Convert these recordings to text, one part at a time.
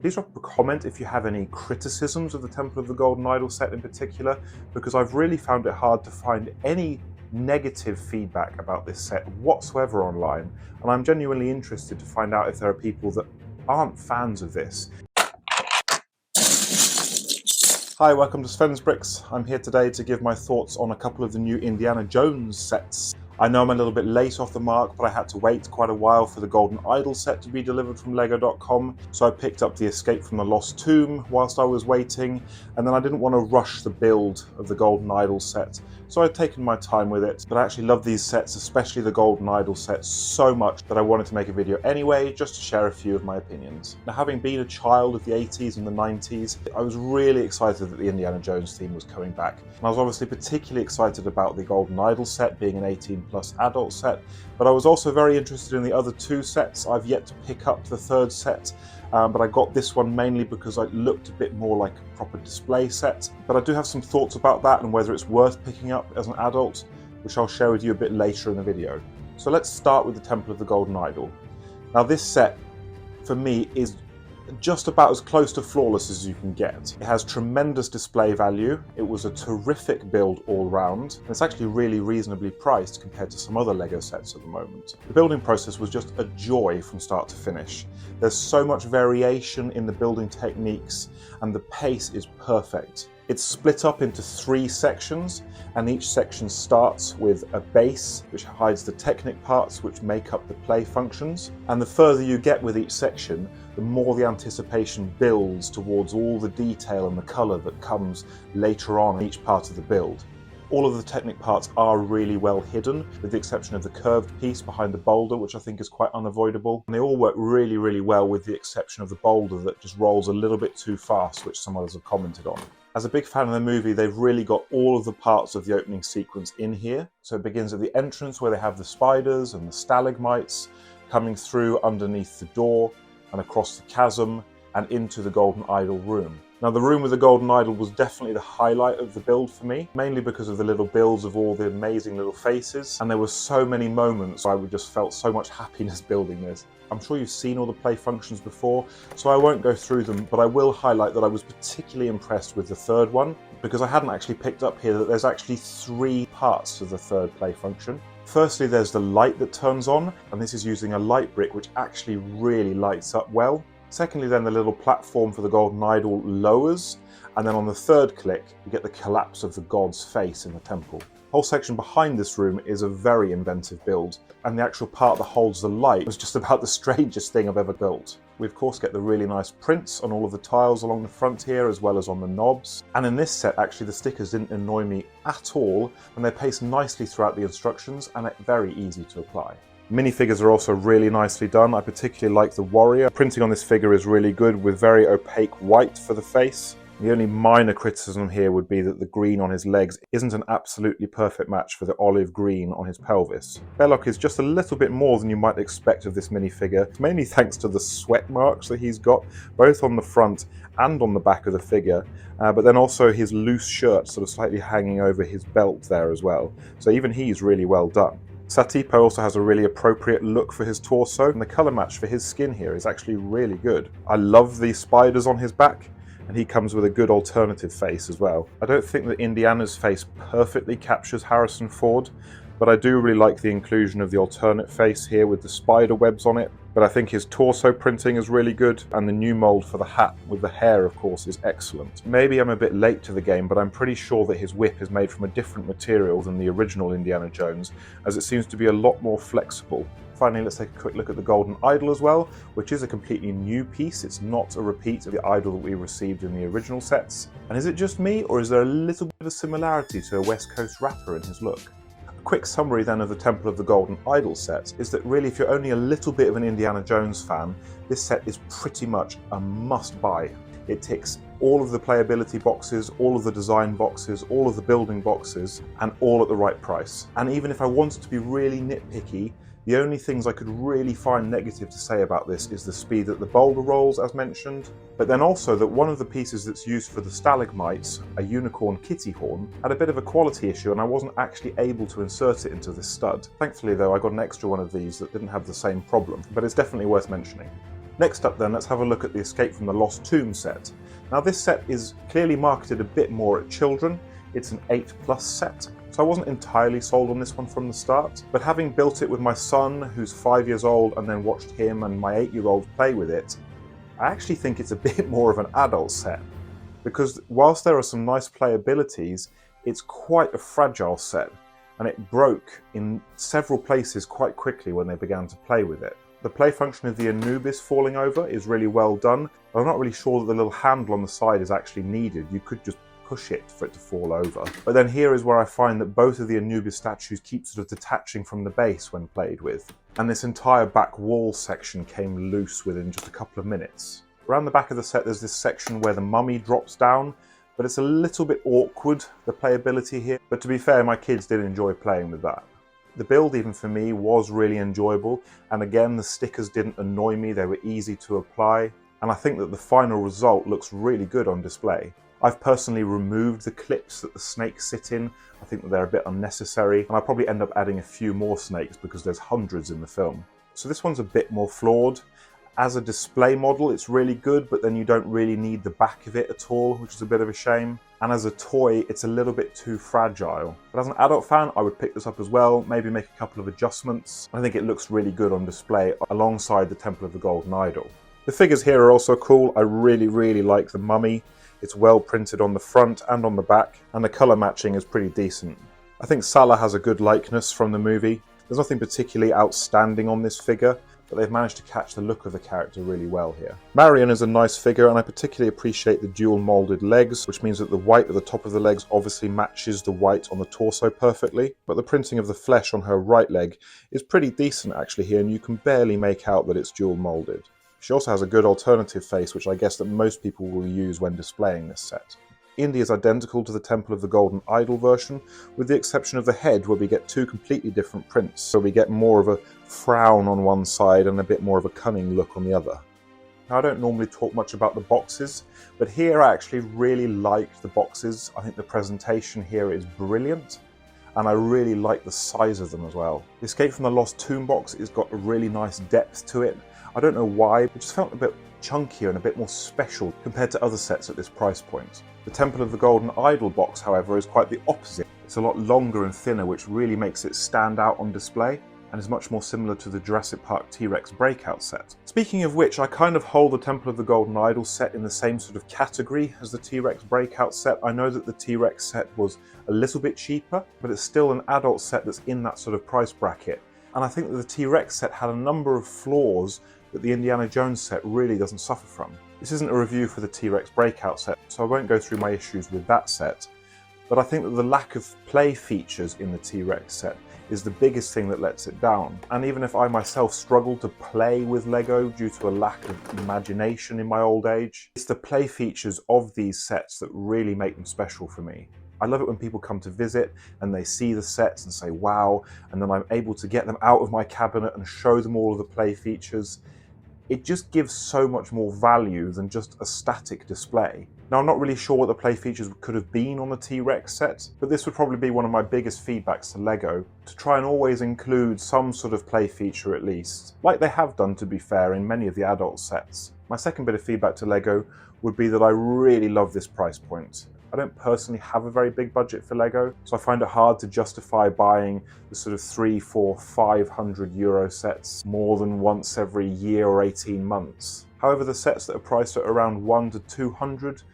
Please drop a comment if you have any criticisms of the Temple of the Golden Idol set in particular, because I've really found it hard to find any negative feedback about this set whatsoever online, and I'm genuinely interested to find out if there are people that aren't fans of this. Hi, welcome to Sven's Bricks. I'm here today to give my thoughts on a couple of the new Indiana Jones sets. I know I'm a little bit late off the mark, but I had to wait quite a while for the Golden Idol set to be delivered from Lego.com, so I picked up the Escape from the Lost Tomb whilst I was waiting, and then I didn't want to rush the build of the Golden Idol set, so I'd taken my time with it. But I actually love these sets, especially the Golden Idol set, so much that I wanted to make a video anyway, just to share a few of my opinions. Now, having been a child of the 80s and the 90s, I was really excited that the Indiana Jones theme was coming back. And I was obviously particularly excited about the Golden Idol set being an 18+ adult set, but I was also very interested in the other two sets. I've yet to pick up the third set, but I got this one mainly because it looked a bit more like a proper display set. But I do have some thoughts about that and whether it's worth picking up as an adult, which I'll share with you a bit later in the video. So let's start with the Temple of the Golden Idol. Now, this set for me is just about as close to flawless as you can get. It has tremendous display value, it was a terrific build all round, and it's actually really reasonably priced compared to some other LEGO sets at the moment. The building process was just a joy from start to finish. There's so much variation in the building techniques, and the pace is perfect. It's split up into 3 sections, and each section starts with a base which hides the technic parts which make up the play functions. And the further you get with each section, the more the anticipation builds towards all the detail and the colour that comes later on in each part of the build. All of the technic parts are really well hidden, with the exception of the curved piece behind the boulder, which I think is quite unavoidable. And they all work really, really well, with the exception of the boulder that just rolls a little bit too fast, which some others have commented on. As a big fan of the movie, they've really got all of the parts of the opening sequence in here. So it begins at the entrance where they have the spiders and the stalagmites coming through underneath the door and across the chasm and into the Golden Idol room. Now, the room with the Golden Idol was definitely the highlight of the build for me, mainly because of the little builds of all the amazing little faces, and there were so many moments where I just felt so much happiness building this. I'm sure you've seen all the play functions before, so I won't go through them, but I will highlight that I was particularly impressed with the third one, because I hadn't actually picked up here that there's actually 3 parts to the third play function. Firstly, there's the light that turns on, and this is using a light brick which actually really lights up well. Secondly, then the little platform for the Golden Idol lowers, and then on the third click, you get the collapse of the god's face in the temple. The whole section behind this room is a very inventive build, and the actual part that holds the light was just about the strangest thing I've ever built. We of course get the really nice prints on all of the tiles along the front here, as well as on the knobs. And in this set, actually, the stickers didn't annoy me at all, and they paste nicely throughout the instructions, and it's very easy to apply. Minifigures are also really nicely done. I particularly like the warrior. Printing on this figure is really good, with very opaque white for the face. The only minor criticism here would be that the green on his legs isn't an absolutely perfect match for the olive green on his pelvis. Belloc is just a little bit more than you might expect of this minifigure, mainly thanks to the sweat marks that he's got, both on the front and on the back of the figure, but then also his loose shirt sort of slightly hanging over his belt there as well. So even he's really well done. Satipo also has a really appropriate look for his torso, and the colour match for his skin here is actually really good. I love the spiders on his back, and he comes with a good alternative face as well. I don't think that Indiana's face perfectly captures Harrison Ford, but I do really like the inclusion of the alternate face here with the spider webs on it. But I think his torso printing is really good, and the new mould for the hat with the hair, of course, is excellent. Maybe I'm a bit late to the game, but I'm pretty sure that his whip is made from a different material than the original Indiana Jones, as it seems to be a lot more flexible. Finally, let's take a quick look at the Golden Idol as well, which is a completely new piece. It's not a repeat of the idol that we received in the original sets. And is it just me, or is there a little bit of a similarity to a West Coast rapper in his look? A quick summary then of the Temple of the Golden Idol set is that really, if you're only a little bit of an Indiana Jones fan, this set is pretty much a must-buy. It ticks all of the playability boxes, all of the design boxes, all of the building boxes, and all at the right price. And even if I wanted to be really nitpicky, the only things I could really find negative to say about this is the speed that the boulder rolls, as mentioned, but then also that one of the pieces that's used for the stalagmites, a unicorn kitty horn, had a bit of a quality issue and I wasn't actually able to insert it into this stud. Thankfully though, I got an extra one of these that didn't have the same problem, but it's definitely worth mentioning. Next up then, let's have a look at the Escape from the Lost Tomb set. Now this set is clearly marketed a bit more at children. It's an 8+ set, so I wasn't entirely sold on this one from the start, but having built it with my son, who's 5 years old, and then watched him and my 8-year-old play with it, I actually think it's a bit more of an adult set, because whilst there are some nice playabilities, it's quite a fragile set, and it broke in several places quite quickly when they began to play with it. The play function of the Anubis falling over is really well done, but I'm not really sure that the little handle on the side is actually needed. You could just push it for it to fall over. But then here is where I find that both of the Anubis statues keep sort of detaching from the base when played with. And this entire back wall section came loose within just a couple of minutes. Around the back of the set there's this section where the mummy drops down, but it's a little bit awkward, the playability here. But to be fair, my kids did enjoy playing with that. The build, even for me, was really enjoyable, and again the stickers didn't annoy me, they were easy to apply, and I think that the final result looks really good on display. I've personally removed the clips that the snakes sit in. I think that they're a bit unnecessary, and I'll probably end up adding a few more snakes because there's hundreds in the film. So this one's a bit more flawed. As a display model, it's really good, but then you don't really need the back of it at all, which is a bit of a shame. And as a toy, it's a little bit too fragile. But as an adult fan, I would pick this up as well, maybe make a couple of adjustments. I think it looks really good on display alongside the Temple of the Golden Idol. The figures here are also cool. I really like the mummy. It's well printed on the front and on the back, and the colour matching is pretty decent. I think Salah has a good likeness from the movie. There's nothing particularly outstanding on this figure, but they've managed to catch the look of the character really well here. Marion is a nice figure, and I particularly appreciate the dual moulded legs, which means that the white at the top of the legs obviously matches the white on the torso perfectly, but the printing of the flesh on her right leg is pretty decent actually here, and you can barely make out that it's dual moulded. She also has a good alternative face, which I guess that most people will use when displaying this set. Indy is identical to the Temple of the Golden Idol version, with the exception of the head, where we get two completely different prints. So we get more of a frown on one side and a bit more of a cunning look on the other. Now, I don't normally talk much about the boxes, but here I actually really liked the boxes. I think the presentation here is brilliant, and I really like the size of them as well. The Escape from the Lost Tomb box has got a really nice depth to it. I don't know why, it just felt a bit chunkier and a bit more special compared to other sets at this price point. The Temple of the Golden Idol box, however, is quite the opposite. It's a lot longer and thinner, which really makes it stand out on display, and is much more similar to the Jurassic Park T-Rex breakout set. Speaking of which, I kind of hold the Temple of the Golden Idol set in the same sort of category as the T-Rex breakout set. I know that the T-Rex set was a little bit cheaper, but it's still an adult set that's in that sort of price bracket. And I think that the T-Rex set had a number of flaws that the Indiana Jones set really doesn't suffer from. This isn't a review for the T-Rex breakout set, so I won't go through my issues with that set, but I think that the lack of play features in the T-Rex set is the biggest thing that lets it down. And even if I myself struggle to play with Lego due to a lack of imagination in my old age, it's the play features of these sets that really make them special for me. I love it when people come to visit and they see the sets and say, wow, and then I'm able to get them out of my cabinet and show them all of the play features. It just gives so much more value than just a static display. Now, I'm not really sure what the play features could have been on the T-Rex set, but this would probably be one of my biggest feedbacks to Lego, to try and always include some sort of play feature at least, like they have done, to be fair, in many of the adult sets. My second bit of feedback to Lego would be that I really love this price point. I don't personally have a very big budget for Lego, so I find it hard to justify buying the sort of 300, 400, 500 euro sets more than once every year or 18 months. However, the sets that are priced at around 100 to 200,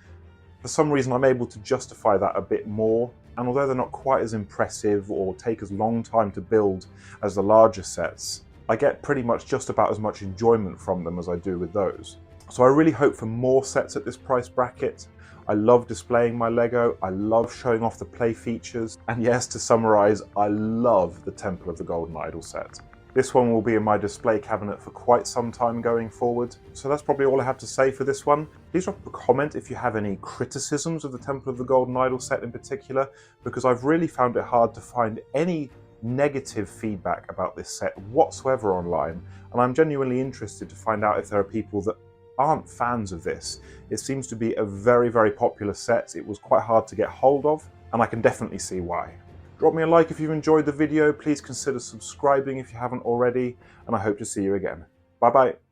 for some reason I'm able to justify that a bit more, and although they're not quite as impressive or take as long time to build as the larger sets, I get pretty much just about as much enjoyment from them as I do with those. So I really hope for more sets at this price bracket. I love displaying my Lego, I love showing off the play features, and yes, to summarise, I love the Temple of the Golden Idol set. This one will be in my display cabinet for quite some time going forward. So that's probably all I have to say for this one. Please drop a comment if you have any criticisms of the Temple of the Golden Idol set in particular, because I've really found it hard to find any negative feedback about this set whatsoever online, and I'm genuinely interested to find out if there are people that aren't fans of this. It seems to be a very, very popular set. It was quite hard to get hold of, and I can definitely see why. Drop me a like if you've enjoyed the video, please consider subscribing if you haven't already, and I hope to see you again. Bye bye.